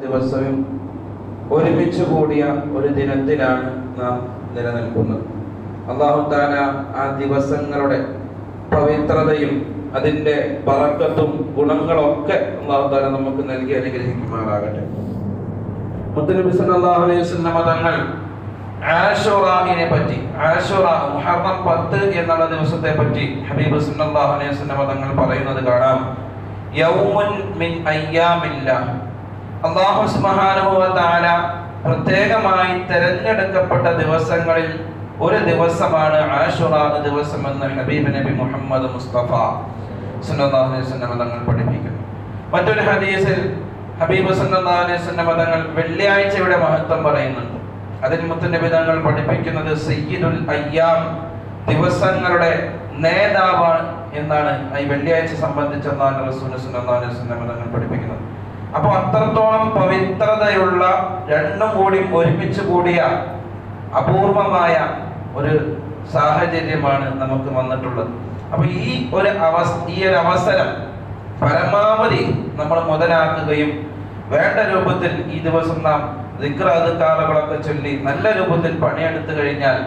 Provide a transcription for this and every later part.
ദിവസവും ഒരുമിച്ച് കൂടിയ ഒരു ദിനത്തിലാണ് നാം നിലനിൽക്കുന്നത്. അല്ലാഹു തആല ആ ദിവസങ്ങളുടെ പവിത്രതയും അതിൻ്റെ ബറക്കത്തും ഗുണങ്ങളൊക്കെ അല്ലാഹു തആല നമുക്ക് നൽകി അനുഗ്രഹിക്കുമാറാകട്ടെ. മുത്തനബി സല്ലല്ലാഹു അലൈഹി വസല്ലം തങ്ങൾ ആശുറാഇനെ പറ്റി, ആശുറ മുഹറം 10 എന്നുള്ള ദിവസത്തെ പറ്റി ഹബീബ് സല്ലല്ലാഹു അലൈഹി വസല്ലം തങ്ങൾ പറയുന്നത് കാണാം. യൗമുൻ മിൻ അയ്യാമില്ലാഹ്, അല്ലാഹു സുബ്ഹാനഹു വ തആല പ്രത്യേകമായി തിരഞ്ഞെടുക്കപ്പെട്ട ദിവസങ്ങളിൽ ഒരു ദിവസമാണ് ആശുറ ദിവസമെന്ന് ഹബീബ് നബി മുഹമ്മദ് മുസ്തഫ സല്ലല്ലാഹു അലൈഹി വസല്ലം തങ്ങൾ പഠിപ്പിക്കുന്നു. മറ്റൊരു ഹദീസിൽ ഹബീബ് സല്ലല്ലാഹു അലൈഹി വസല്ലം തങ്ങൾ വെള്ളിയാഴ്ചയുടെ മഹത്വം പറയുന്നുണ്ട്. അതിൽ മുത്തനബി തങ്ങൾ പഠിപ്പിക്കുന്നത് സയ്യിദുൽ അയ്യാം, ദിവസങ്ങളുടെ നേതാവാണ് എന്നാണ് ഈ വെള്ളിയാഴ്ച സംബന്ധിച്ച് അല്ലാഹുവിന്റെ റസൂൽ സല്ലല്ലാഹു അലൈഹി വസല്ലം തങ്ങൾ പഠിപ്പിക്കുന്നത്. അപ്പോൾ അത്രത്തോളം പവിത്രതയുള്ള രണ്ടും കൂടി ഒരുമിച്ച് കൂടിയ അപൂർവമായ ഒരു സാഹചര്യമാണ് നമുക്ക് വന്നിട്ടുള്ളത്. അപ്പൊ ഈ ഒരു അവസരം പരമാവധി നമ്മൾ മുതലാക്കുകയും വേണ്ട രൂപത്തിൽ ഈ ദിവസം നാം ദിക്ർ അദ്കാറുകളൊക്കെ ചൊല്ലി നല്ല രൂപത്തിൽ പണിയെടുത്തു കഴിഞ്ഞാൽ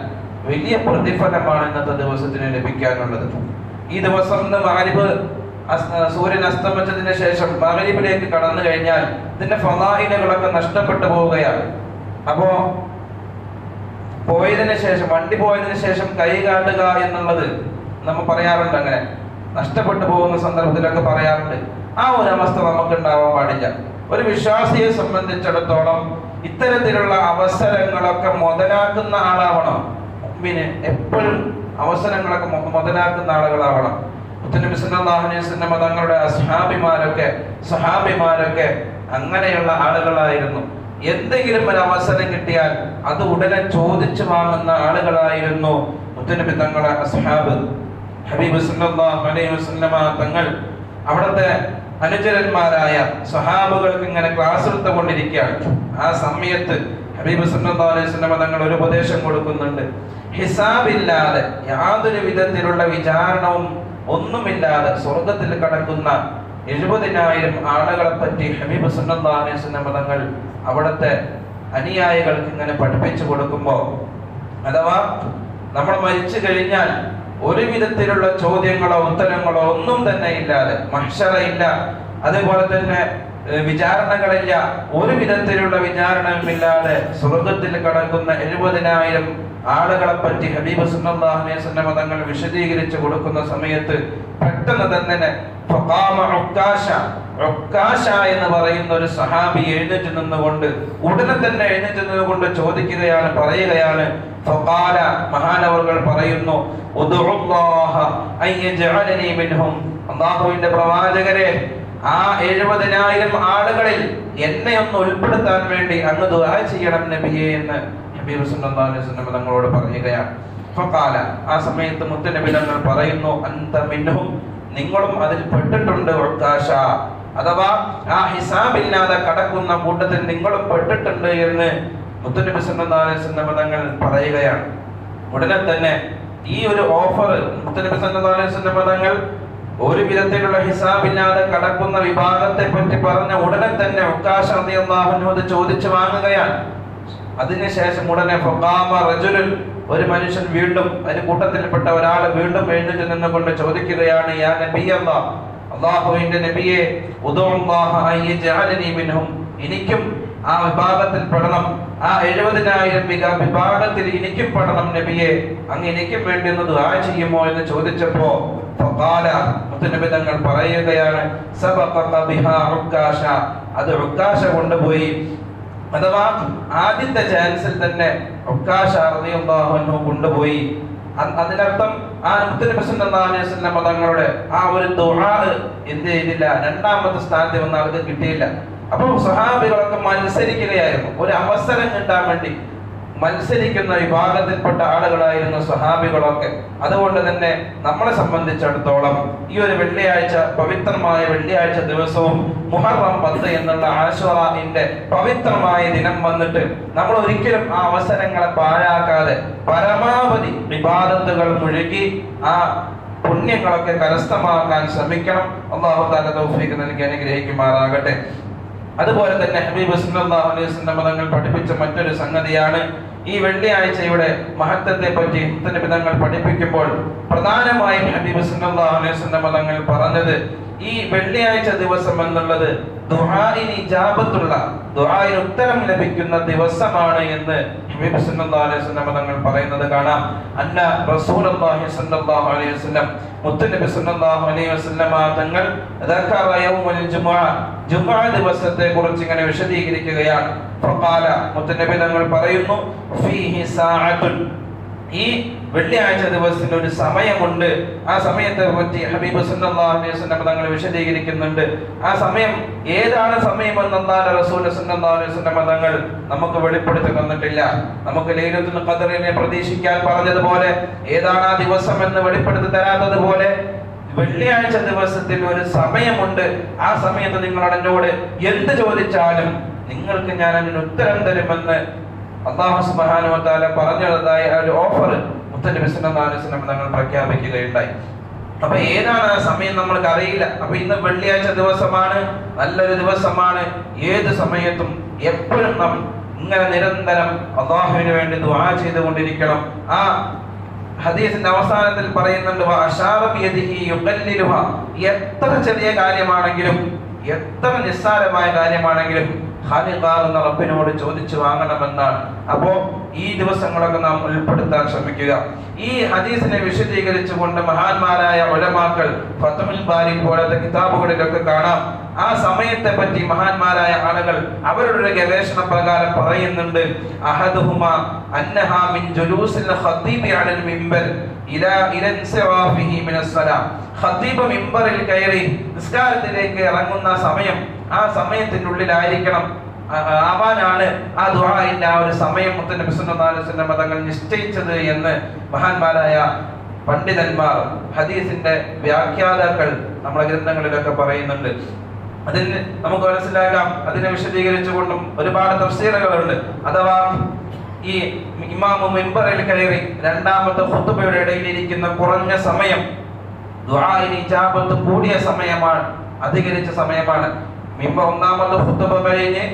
വലിയ പ്രതിഫലമാണ് ഇന്നത്തെ ദിവസത്തിന് ലഭിക്കാനുള്ളത്. ഈ ദിവസം മഗ്‌രിബ് സൂര്യൻ അസ്തമിച്ചതിന് ശേഷം മഗ്‌രിബിലേക്ക് കടന്നു കഴിഞ്ഞാൽ ഇതിന്റെ ഫളായിലുകളൊക്കെ നഷ്ടപ്പെട്ടു പോവുകയാണ്. അപ്പോ പോയതിനു ശേഷം, വണ്ടി പോയതിനു ശേഷം കൈ കാട്ടുക എന്നുള്ളത് നമ്മൾ പറയാറുണ്ട്. അങ്ങനെ നഷ്ടപ്പെട്ടു പോകുന്ന സന്ദർഭത്തിലൊക്കെ പറയാറുണ്ട്. ആ ഒരു അവസ്ഥ നമുക്ക് ഉണ്ടാവാൻ പാടില്ല. ഒരു വിശ്വാസിയെ സംബന്ധിച്ചിടത്തോളം ഇത്തരത്തിലുള്ള അവസരങ്ങളൊക്കെ മുതലാക്കുന്ന ആളാവണം. പിന്നെ എപ്പോഴും അവസരങ്ങളൊക്കെ മുതലാക്കുന്ന ആളുകളാവണം. മുത്തനബി സല്ലല്ലാഹു അലൈഹി വസല്ലം തങ്ങളുടെ സഹാബിമാരൊക്കെ അങ്ങനെയുള്ള ആളുകളായിരുന്നു. എന്തെങ്കിലും ഒരു അവസരം കിട്ടിയാൽ അത് ഉടനെ ചോദിച്ചു വാങ്ങുന്ന ആളുകളായിരുന്നു മുത്തനബി തങ്ങളുടെ അസ്ഹാബ്. ഹബീബ് സല്ലല്ലാഹു അലൈഹി വസല്ലം തങ്ങൾ അവിടുത്തെ അനുചരന്മാരായ സഹാബുകൾക്ക് ഇങ്ങനെ ക്ലാസ് എടുത്തുകൊണ്ടിരിക്കുകയാണ്. ആ സമയത്ത് ഹബീബ് സല്ലല്ലാഹു അലൈഹി വസല്ലം തങ്ങൾ ഒരു ഉപദേശം കൊടുക്കുന്നുണ്ട്. ഹിസാബില്ലാതെ, യാതൊരു വിധത്തിലുള്ള വിചാരണവും ഒന്നുമില്ലാതെ സ്വർഗത്തിൽ കടക്കുന്ന 70,000 ആളുകളെ പറ്റി ഹബീബ് സല്ലല്ലാഹു അലൈഹി വസല്ലം തങ്ങൾ അവിടുത്തെ അനുയായികൾക്ക് ഇങ്ങനെ പഠിപ്പിച്ചു കൊടുക്കുമ്പോൾ, അഥവാ നമ്മൾ മരിച്ചു കഴിഞ്ഞാൽ ഒരു വിധത്തിലുള്ള ചോദ്യങ്ങളോ ഉത്തരങ്ങളോ ഒന്നും തന്നെ ഇല്ലാതെ, മഹ്ശറയില്ല, അതേപോലെ തന്നെ വിചാരണകളില്ല, ഒരു വിധത്തിലുള്ള വിചാരണയുമില്ലാതെ സ്വർഗത്തിൽ കടക്കുന്ന 70,000 ആളുകളെ പറ്റി ഹബീബ് സല്ലല്ലാഹു അലൈഹി വസല്ലം തങ്ങൾ വിശദീകരിച്ചു കൊടുക്കുന്ന സമയത്ത് പെട്ടെന്ന് തന്നെ ഉക്കാശ എന്ന് പറയുന്ന ഒരു സഹാബി എഴുന്നേറ്റ് നിന്നുകൊണ്ട്, ഉടനെ തന്നെ എഴുന്നേറ്റ് നിന്നുകൊണ്ട് പറയുകയാണ് ഫഖാല, മഹാനവറുകൾ പറയുന്നു, ഉദ്ഉല്ലാഹ അൻ യജ്അലനി മിൻഹും, അല്ലാഹുവിന്റെ പ്രവാചകരെ, ആ 70,000 ആളുകളിൽ എന്നെ ഒന്ന് ഉൾപ്പെടുത്താൻ വേണ്ടി അങ്ങ് ദുആ ചെയ്യണം നബിയേ എന്ന് ഹബീബ് സല്ലല്ലാഹു അലൈഹി വസല്ലം തങ്ങളോട് പറയുകയാണ്. ഫഖാല, ആ സമയത്ത് മുത്തനബി തങ്ങൾ പറയുന്നു, അൻത മിൻഹും, നിങ്ങളും അതിൽ പെട്ടിട്ടുണ്ട്. ഉക്കാശ, അഥവാ ആ ഹിസാബില്ലാതെ കടക്കുന്ന കൂട്ടത്തിൽ നിങ്ങളും പെട്ടിട്ടുണ്ട് എന്ന് മുത്തനബി സല്ലല്ലാഹു അലൈഹി വസല്ലം തങ്ങൾ പറയുകയാണ്. ഉടനെ തന്നെ ഈ ഒരു ഓഫർ മുത്തനബി സല്ലല്ലാഹു അലൈഹി വസല്ലം തങ്ങൾ ഒരു വിധത്തിലുള്ള ഹിസാബില്ലാതെ കടക്കുന്ന വിഭാഗത്തെ പറ്റി പറഞ്ഞ ഉടനെ തന്നെ ഉക്കാശ റളിയല്ലാഹു അൻഹു അത് ചോദിച്ചു വാങ്ങുകയാണ്. അതിനുശേഷം ഉടനെ ഫഖാമ റജുലുൻ, ഒരു മനുഷ്യൻ വീണ്ടും, അതിന് കൂട്ടത്തിൽപ്പെട്ട ഒരാൾ വീണ്ടും എഴുന്നേറ്റ് നിന്നുകൊണ്ട് ചോദിക്കുകയാണ്, യാ നബിയല്ലാഹ്, അല്ലാഹുവിന്റെ നബിയെ, ഉദുല്ലാഹ അൻ യജ്അലനി മിൻഹും, എനിക്കും ആ വിഭാഗത്തിൽ പെടണം, ആ 70,000 വിഭാഗത്തിൽ എനിക്കും പെടണം നബിയെ, അങ്ങ് എനിക്കും വേണ്ടി ഒന്ന് ദുആ ചെയ്യുമോ എന്ന് ചോദിച്ചപ്പോ ഫഖാല, മുത്തനബി തങ്ങൾ പറയുകയാണ്, സബഖക ബിഹാ ഉക്കാശ, അത് ഉക്കാശ കൊണ്ടുപോയി, അഥവാ ആദ്യത്തെ ചാൻസിൽ തന്നെ ഉക്കാശ റളിയല്ലാഹു അൻഹു കൊണ്ടുപോയി. അതിനർത്ഥം ആ മുത്തനബി സല്ലല്ലാഹു അലൈഹി വസല്ലം തങ്ങളുടെ ആ ഒരു ദുആ എന്ത് ചെയ്തില്ല, രണ്ടാമത്തെ സ്ഥാനത്ത് വന്ന ആൾക്ക് കിട്ടിയില്ല. അപ്പോൾ സഹാബികളൊക്കെ മത്സരിക്കുകയായിരുന്നു, ഒരു അവസരം കിട്ടാൻ വേണ്ടി മത്സരിക്കുന്ന വിഭാഗത്തിൽപ്പെട്ട ആളുകളായിരുന്നു സഹാബികളൊക്കെ. അതുകൊണ്ട് തന്നെ നമ്മളെ സംബന്ധിച്ചിടത്തോളം ഈ ഒരു വെള്ളിയാഴ്ച, പവിത്രമായ വെള്ളിയാഴ്ച ദിവസവും മുഹറം 10 എന്നുള്ള ആശുറാഇന്റെ പവിത്രമായ ദിനം വന്നിട്ട് നമ്മൾ ഒരിക്കലും ആ അവസരങ്ങളെ പാഴാക്കാതെ പരമാവധി ഇബാദത്തുകൾ മുഴുകി ആ പുണ്യങ്ങളൊക്കെ കരസ്ഥമാക്കാൻ ശ്രമിക്കണം. അല്ലാഹു തആല തൗഫീഖ് നൽകി അനുഗ്രഹിക്കുമാറാകട്ടെ. അതുപോലെ തന്നെ ഹബീബ് സല്ലല്ലാഹു അലൈഹി വസല്ലം തങ്ങൾ പഠിപ്പിച്ച മറ്റൊരു സംഗതിയാണ് ഈ വെള്ളിയാഴ്ചയുടെ മഹത്വത്തെ പറ്റി മുത്തനബി തങ്ങൾ പഠിപ്പിക്കുമ്പോൾ പ്രധാനമായും ഹബീബ് സല്ലല്ലാഹു അലൈഹി വസല്ലം തങ്ങൾ പറഞ്ഞത് ഈ വെള്ളിയാഴ്ച ദിവസം എന്നുള്ളത് ദുആഇന് ഇജാബത്തുള്ള, ദുആഇന് ഉത്തരം ലഭിക്കുന്ന ദിവസമാണ് എന്ന് ഹബീബ് സല്ലല്ലാഹു അലൈഹി വസല്ലം തങ്ങൾ പറയുന്നത് കാണാം. അന്ന റസൂലുള്ളാഹി സല്ലല്ലാഹു അലൈഹി വസല്ലം, മുത്തനബി സല്ലല്ലാഹു അലൈഹി വസല്ലം തങ്ങൾ ദക്കറ യൗമുൽ ജുമുഅ, ജുമുഅ ദിവസത്തെ കുറിച്ച് ഇങ്ങനെ വിശദീകരിക്കുകയാണ്. ഫഖാല, മുത്തനബി തങ്ങൾ പറയുന്നു, ഫീഹി സാഅത്തുൻ, ഈ വെള്ളിയാഴ്ച ദിവസത്തിന് ഒരു സമയമുണ്ട്. ആ സമയത്തെ പറ്റി ഹബീബ് സല്ലല്ലാഹു അലൈഹി വസല്ലം തങ്ങൾ വിശദീകരിക്കുന്നുണ്ട്. ആ സമയം ഏതാണ് സമയമെന്ന് അല്ലാഹുവിന്റെ റസൂൽ സല്ലല്ലാഹു അലൈഹി വസല്ലം തങ്ങൾ നമുക്ക് വെളിപ്പെടുത്തി തന്നിട്ടില്ല. നമുക്ക് ലൈലത്തുൽ ഖദറിനെ പ്രതീക്ഷിക്കാൻ പറഞ്ഞതുപോലെ ഏതാണ് ആ ദിവസം എന്ന് വെളിപ്പെടുത്തി തരാത്തതുപോലെ വെള്ളിയാഴ്ച ദിവസത്തിൽ ഒരു സമയമുണ്ട്. ആ സമയത്ത് നിങ്ങളോട് എന്നോട് എന്ത് ചോദിച്ചാലും നിങ്ങൾക്ക് ഞാൻ അതിന് ഉത്തരം തരുമെന്ന് അല്ലാഹു സുബ്ഹാനഹു വ തആല പറഞ്ഞതായ ഒരു ഓഫർ മുത്തനബി സല്ലല്ലാഹു അലൈഹി വസല്ലം തങ്ങൾ പ്രഖ്യാപിക്കുകയുണ്ടായി. അപ്പൊ ഏതാണ് ആ സമയം നമ്മൾക്ക് അറിയില്ല. അപ്പൊ ഇന്ന് വെള്ളിയാഴ്ച ദിവസമാണ്, നല്ലൊരു ദിവസമാണ്. ഏത് സമയത്തും എപ്പോഴും നാം ഇങ്ങനെ നിരന്തരം അല്ലാഹുവിന് വേണ്ടി ദുആ ചെയ്തുകൊണ്ടിരിക്കണം. ആ ഹദീസിന്റെ അവസാനത്തിൽ പറയുന്നുണ്ട്, എത്ര ചെറിയ കാര്യമാണെങ്കിലും എത്ര നിസ്സാരമായ കാര്യമാണെങ്കിലും ഖാലിഖാകുന്ന റബ്ബിനോട് ചോദിച്ചു വാങ്ങണമെന്നാണ്. അപ്പോ ഈ ദിവസങ്ങളൊക്കെ നാം ഉൾപ്പെടുത്താൻ ശ്രമിക്കുക. ഈ ഹദീസിനെ വിശദീകരിച്ചുകൊണ്ട് മഹാന്മാരായ ഉലമാക്കൾ ഫത്ഹുൽ ബാരി പോലത്തെ കിതാബുകളിലൊക്കെ കാണാം. ആ സമയത്തെ പറ്റി മഹാന്മാരായ ആളുകൾ അവരുടെ ഒരു ഗവേഷണ പ്രകാരം പറയുന്നുണ്ട്. അഹദുഹുമാ അന്നഹാ മിൻ ജുലൂസിൽ ഖതീബി അലൽ മിംബർ ഇലാ ഇൻസിറാഫിഹി മിനസ് സലാം. ഖതീബ് മിംബറിൽ കയറി നിസ്കാരത്തിലേക്ക് ഇറങ്ങുന്ന സമയം, ആ സമയത്തിനുള്ളിലായിരിക്കണം ആവാനാണ് ആ ദുആഇന്റെ ആ ഒരു സമയം മുത്തനബി സല്ലല്ലാഹു അലൈഹി വസല്ലം തങ്ങൾ നിശ്ചയിച്ചത് എന്ന് മഹാന്മാരായ പണ്ഡിതന്മാർ, ഹദീസിന്റെ വ്യാഖ്യാതാക്കൾ നമ്മുടെ ഗ്രന്ഥങ്ങളിലൊക്കെ പറയുന്നുണ്ട്. അതിന് നമുക്ക് മനസ്സിലാക്കാം, അതിനെ വിശദീകരിച്ചുകൊണ്ടും ഒരുപാട് തഫ്സീറുകളുണ്ട്. അഥവാ ഈ ഇമാമു മിമ്പറിൽ കയറി രണ്ടാമത്തെ ഖുത്ബയുടെ ഇടയിൽ ഇരിക്കുന്ന കുറഞ്ഞ സമയം ദുആഇന് ഇജാബത്ത് കൂടിയ സമയമാണ്, അധികരിച്ച സമയമാണ്. ഒന്നാമത്തെ ഖുത്ബ കഴിഞ്ഞ്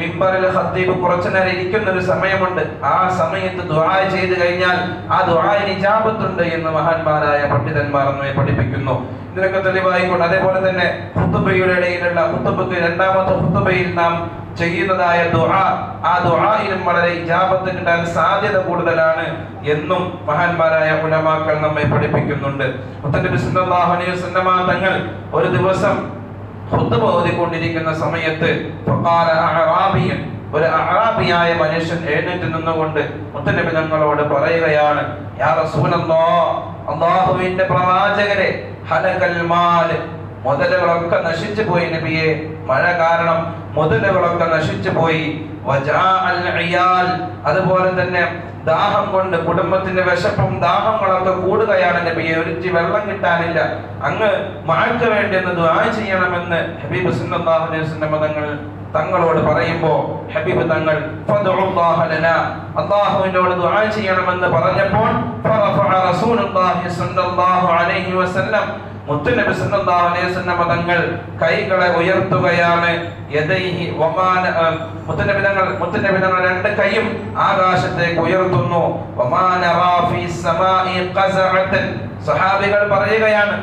മിമ്പറിൽ ഖതീബ് കുറച്ചു നേരം ഇരിക്കുന്ന ഒരു സമയമുണ്ട്. ആ സമയത്ത് ദുആ ചെയ്തു കഴിഞ്ഞാൽ ആ ദുആഇന് ഇജാബത്തുണ്ട് എന്ന് മഹാന്മാരായ പണ്ഡിതന്മാർ നമ്മെ പഠിപ്പിക്കുന്നു. ഇതിനൊക്കെ തെളിവായിക്കൊണ്ട് അതേപോലെ തന്നെ ഖുത്ബയുടെ ഇടയിലുള്ള ഖുത്ബക്ക് രണ്ടാമത്തെ ഖുത്ബയിൽ നാം ചെയ്യുന്നതായ ദുആ, ആ ദുആയിലും വളരെ ഇജാബത്ത് കിട്ടാൻ സാധ്യത കൂടുതലാണ് എന്നും മഹാന്മാരായ ഉലമാക്കൾ നമ്മെ പഠിപ്പിക്കുന്നുണ്ട്. മുത്തനബി സല്ലല്ലാഹു അലൈഹി വസല്ലം തങ്ങൾ ഒരു ദിവസം ഖുത്ബ ഓതിക്കൊണ്ടിരിക്കുന്ന സമയത്ത് ഫഖാല അഅറാബിയൻ, ഒരു അഅറാബിയായ മനുഷ്യൻ എഴുന്നേറ്റ് നിന്നുകൊണ്ട് മുത്തനബി തങ്ങളോട് പറയുകയാണ്, യാ റസൂലല്ലാഹ്, അല്ലാഹുവിന്റെ പ്രവാചകരെ, ഹലകൽ മാൽ, മുതലുകളൊക്കെ നശിച്ചു പോയി നബിയെ, മഴ കാരണം മുതലുകളൊക്കെ നശിച്ചു പോയി. വജാഅൽ ഇയാൽ, അതുപോലെ തന്നെ ദാഹം കൊണ്ട് കുടുംബത്തിന്റെ വിശപ്പും ദാഹങ്ങളൊക്കെ കൂടുകയാണ് നബിയെ, ഒരിച്ചി വെള്ളം കിട്ടാനില്ല, അങ്ങ് മഴയ്ക്ക് വേണ്ടി ഒന്ന് ദുആ ചെയ്യണമെന്ന് ഹബീബ് സല്ലല്ലാഹു അലൈഹി വസല്ലം തങ്ങളോട് പറയുമ്പോൾ ഹബീബ് തങ്ങൾ ഫദ്ഉല്ലാഹ ലനാ, അല്ലാഹുവിനോട് ദുആ ചെയ്യണമെന്ന് പറഞ്ഞപ്പോൾ ഫറഫഅ റസൂലുള്ളാഹി സ്വല്ലല്ലാഹു അലൈഹി വസല്ലം, മുത്തുനബി സല്ലല്ലാഹു അലൈഹി വസല്ലം തങ്ങൾ കൈകളെ ഉയർത്തുകയാണ്. യദൈഹി വമാന, മുത്തുനബി തങ്ങൾ രണ്ട് കൈയും ആകാശത്തേക്ക് ഉയർത്തുന്നു. വമാന റാഫി സമാഇ ഖസഅതൻ, സഹാബികൾ പറയുകയാണ്,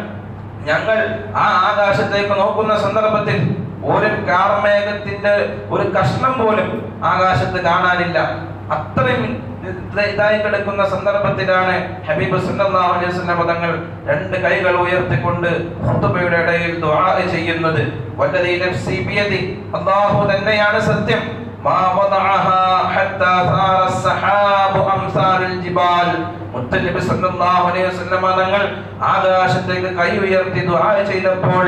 ഞങ്ങൾ ആ ആകാശത്തേക്ക് നോക്കുന്ന സന്ദർഭത്തിൽ ഒരു കാർമേഘത്തിന്റെ ഒരു കഷ്ണം പോലും ആകാശത്ത് കാണാനില്ല. അത്രയും ഇതായി കിടക്കുന്ന സന്ദർഭത്തിലാണ് ഹബീബ് സല്ലല്ലാഹു അലൈഹി വസല്ലം തങ്ങൾ രണ്ട് കൈകൾ ഉയർത്തിക്കൊണ്ട് ഖുത്ബയുടെ ഇടയിൽ ദുആ ചെയ്യുന്നത്. വല്ലദീ നഫ്സി ബിയദി, അല്ലാഹു തന്നെയാണ് സത്യം, മാ വദഅഹാ ഹത്താ സാറ സഹാബു അംസാലുൽ ജിബാൽ. മുത്തനബി സല്ലല്ലാഹു അലൈഹി വസല്ലം തങ്ങൾ ആകാശത്തേക്ക് കൈ ഉയർത്തി ദുആ ചെയ്തപ്പോൾ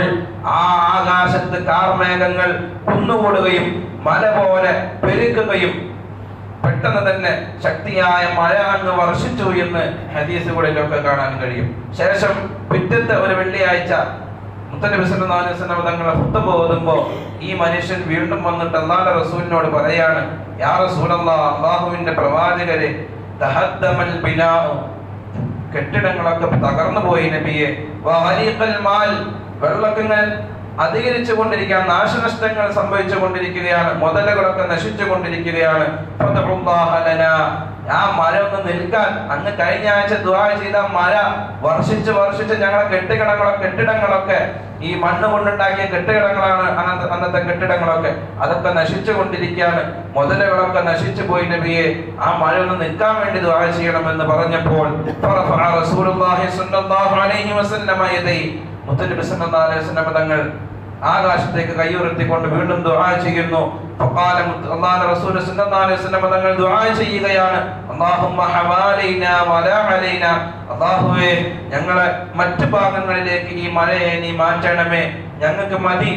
ആ ആകാശത്ത് കാർമേഘങ്ങൾ കുന്നുകൂടുകയും മല പോലെ പെരുക്കുകയും പെട്ടെന്ന് തന്നെ ശക്തിയായ മഴ അങ്ങ് വർഷിച്ചു എന്ന് ഹദീസുകളിലൊക്കെ കാണാൻ കഴിയും. ശേഷം പിറ്റത്തെ ഒരു വെള്ളിയാഴ്ച മുത്തനബി സല്ലല്ലാഹു അലൈഹി വസല്ലം തങ്ങളെ ഖുത്ബ ഓതുമ്പോൾ ഈ മനുഷ്യൻ വീണ്ടും വന്നിട്ട് അല്ലാഹുവിന്റെ റസൂലിനോട് പറയാണ്, യാ റസൂലല്ലാഹ്, അല്ലാഹുവിന്റെ പ്രവാചകരെ, തഹദ്ദമൽ ബിനാഉ, കെട്ടിടങ്ങളൊക്കെ തകർന്നു പോയി നബിയെ, വഗരീഖൽ മാൽ, വെള്ളമൊക്കെ അധികരിച്ചു കൊണ്ടിരിക്കുകയാണ്, നാശനഷ്ടങ്ങൾ സംഭവിച്ചു കൊണ്ടിരിക്കുകയാണ്, മുതലുകളൊക്കെ നശിച്ചു കൊണ്ടിരിക്കുകയാണ്. ആ മഴ ഒന്ന് നിൽക്കാൻ, അങ്ങ് കഴിഞ്ഞ ആഴ്ച ദുആ ചെയ്ത മഴ വർഷിച്ച് ഞങ്ങളെ കെട്ടിടങ്ങളൊക്കെ ഈ മണ്ണ് കൊണ്ടുണ്ടാക്കിയ കെട്ടിടങ്ങളാണ് അന്നത്തെ കെട്ടിടങ്ങളൊക്കെ, അതൊക്കെ നശിച്ചു കൊണ്ടിരിക്കുകയാണ്, മുതലുകളൊക്കെ നശിച്ചു പോയി നബിയെ, ആ മഴ ഒന്ന് നിൽക്കാൻ വേണ്ടി ദുആ ചെയ്യണമെന്ന് പറഞ്ഞപ്പോൾ റസൂലുള്ളാഹി സ്വല്ലല്ലാഹു അലൈഹി വസല്ലം മുത്തനബി സല്ലല്ലാഹു അലൈഹി വസല്ലം തങ്ങൾ ആകാശത്തേക്ക് കൈയുയർത്തിക്കൊണ്ട് വീണ്ടും ദുആ ചെയ്യുന്നു. അല്ലാഹുവിന്റെ റസൂൽ സല്ലല്ലാഹു അലൈഹി വസല്ലം തങ്ങൾ ദുആ ചെയ്യുകയാണ്, അല്ലാഹുമ്മ ഹവാലൈനാ വലാ അലൈനാ, അല്ലാഹുവേ ഞങ്ങളെ മറ്റു ഭാഗങ്ങളിലേക്ക് ഈ മഴയെ നീ മാറ്റണമേ, ഞങ്ങൾക്ക് മതി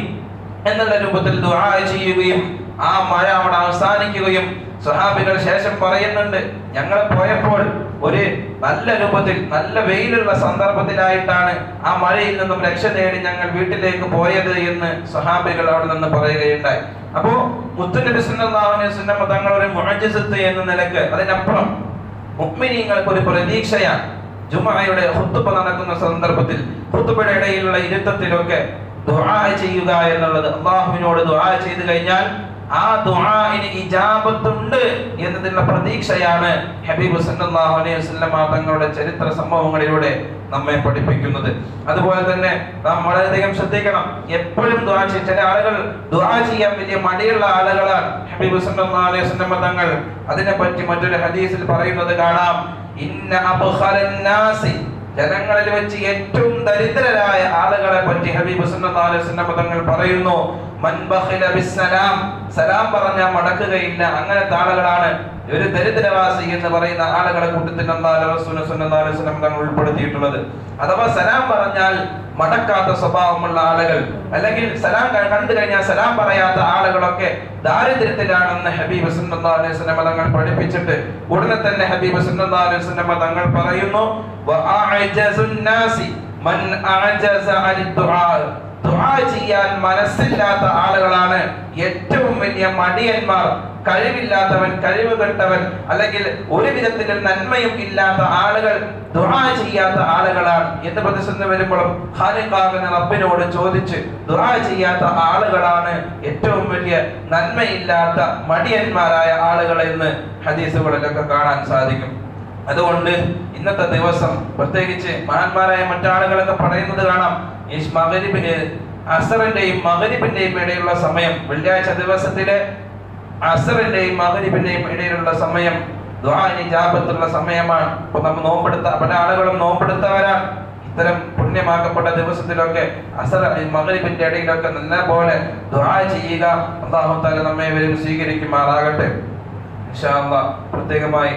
എന്നുള്ള രൂപത്തിൽ ദുആ ചെയ്യുകയും ആ മഴ അവിടെ അവസാനിക്കുകയും സ്വഹാബികൾ ശേഷം പറയുന്നുണ്ട്, ഞങ്ങൾ പോയപ്പോൾ ഒരു നല്ല രൂപത്തിൽ നല്ല വെയിലുള്ള സന്ദർഭത്തിലായിട്ടാണ് ആ മഴയിൽ നിന്നും രക്ഷ തേടി ഞങ്ങൾ വീട്ടിലേക്ക് പോയത് എന്ന് സ്വഹാബികൾ അവിടെ നിന്ന് പറയുകയുണ്ടായി. അപ്പോ മുത്തുനബി സല്ലല്ലാഹു അലൈഹി വസല്ലം തങ്ങളുടെ മുഅ്ജിസത്ത് എന്ന നിലക്ക് അതിനപ്പുറം മുഅ്മിനീങ്ങൾക്ക് ഒരു പ്രതീക്ഷയാണ്. ജുമുഅയുടെ ഖുത്ബ നടക്കുന്ന സന്ദർഭത്തിൽ ഖുത്ബയുടെ ഇടയിലുള്ള ഇരുത്തത്തിലൊക്കെ ദുആ ചെയ്യുക എന്നുള്ളത്, അല്ലാഹുവിനോട് ദുആ ചെയ്തു കഴിഞ്ഞാൽ ആ ദുആഇന് ഇജാബത്തുണ്ട് എന്നതിനുള്ള പ്രതീക്ഷയാണ് ഹബീബ് സല്ലല്ലാഹു അലൈഹി വസല്ലം തങ്ങളുടെ ചരിത്ര സംഭവങ്ങളിലൂടെ നമ്മെ പഠിപ്പിക്കുന്നത്. അതുപോലെ തന്നെ നാം വളരെയധികം ശ്രദ്ധിക്കണം, എപ്പോഴും ദുആ ചെയ്യും. ചില ആളുകൾ ദുആ ചെയ്യാൻ വലിയ മടിയുള്ള ആളുകളാണ്. ഹബീബ് സല്ലല്ലാഹു അലൈഹി വസല്ലം തങ്ങൾ അതിനെപ്പറ്റി മറ്റൊരു ഹദീസിൽ പറയുന്നത് കാണാം, ഇന്ന അബ്ഖലൻ നാസി, ജനങ്ങളിൽ വെച്ച് ഏറ്റവും ദരിദ്രരായ ആളുകളെ പറ്റി ഹബീബ് സല്ലല്ലാഹു അലൈഹി വസല്ലം തങ്ങൾ പറയുന്നു, മൻ ബഖില ബിസ്സലാം, സലാം പറഞ്ഞാൽ മടക്കുകയില്ല, അങ്ങനത്തെ ആളുകളാണ് ഒരു ദരിദ്രവാസി എന്ന് പറയുന്ന ആളുകളെ കൂട്ടത്തിൽ അല്ലാഹുവിന്റെ റസൂൽ സല്ലല്ലാഹു അലൈഹി വസല്ലം തങ്ങൾ ഉൾപ്പെടുത്തിയിട്ടുള്ളത്. അഥവാ സലാം പറഞ്ഞാൽ മടക്കാത്ത സ്വഭാവമുള്ള ആളുകൾ, അല്ലെങ്കിൽ സലാം കണ്ടു കഴിഞ്ഞാൽ സലാം പറയാത്ത ആളുകളൊക്കെ ദാരിദ്ര്യത്തിലാണെന്ന് ഹബീബ് സല്ലല്ലാഹു അലൈഹി വസല്ലം തങ്ങൾ പഠിപ്പിച്ചിട്ട് ഉടനെ തന്നെ ഹബീബ് സല്ലല്ലാഹു അലൈഹി വസല്ലം തങ്ങൾ പറയുന്നു, വഅഅജസുൻ നാസി മൻ അഅജസ അനി ദുആ, ദുആ ചെയ്യാൻ മനസ്സില്ലാത്ത ആളുകളാണ് ഏറ്റവും വലിയ മടിയന്മാർ, കഴിവില്ലാത്തവൻ, കഴിവുകെട്ടവൻ, അല്ലെങ്കിൽ ഒരു വിധത്തിലും നന്മയും ഇല്ലാത്ത ആളുകൾ ദുആ ചെയ്യാത്ത ആളുകളാണ് എന്ന് പ്രതിസന്ധി വരുമ്പോഴും ഖാലിഖാകുന്ന റബ്ബിനോട് ചോദിച്ച് ദുആ ചെയ്യാത്ത ആളുകളാണ് ഏറ്റവും വലിയ നന്മയില്ലാത്ത മടിയന്മാരായ ആളുകൾ എന്ന് ഹദീസുകളിലൊക്കെ കാണാൻ സാധിക്കും. അതുകൊണ്ട് ഇന്നത്തെ ദിവസം പ്രത്യേകിച്ച് മഹാന്മാരായ മറ്റാളുകളൊക്കെ പറയുന്നത് കാണാം, ഈ അസറിന്റെയും മഗ്രിബിന്റെയും ഇടയിലുള്ള സമയം, വെള്ളിയാഴ്ച ദിവസത്തിലെ അസറിന്റെയും മഗ്രിബിന്റെയും ഇടയിലുള്ള സമയം ദുആഇന് ഇജാബത്തുള്ള സമയമാണ്. ഇപ്പൊ നമ്മൾ പല ആളുകളും നോമ്പെടുത്തവരാണ്. ഇത്തരം പുണ്യമാക്കപ്പെട്ട ദിവസത്തിലൊക്കെ അസർ മഗ്രിബിന്റെ ഇടയിലൊക്കെ നല്ല പോലെ ദുആ ചെയ്യുക. അല്ലാഹു തആല നമ്മെ ഇവരും സ്വീകരിക്കുമാറാകട്ടെ. ഇൻഷാ അല്ലാഹ് പ്രത്യേകമായി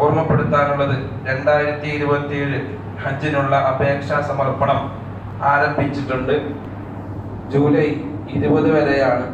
ഓർമ്മപ്പെടുത്താനുള്ളത്, 2027 ഹജ്ജിനുള്ള അപേക്ഷാ സമർപ്പണം ആരംഭിച്ചിട്ടുണ്ട്. ജൂലൈ 20 വരെയാണ്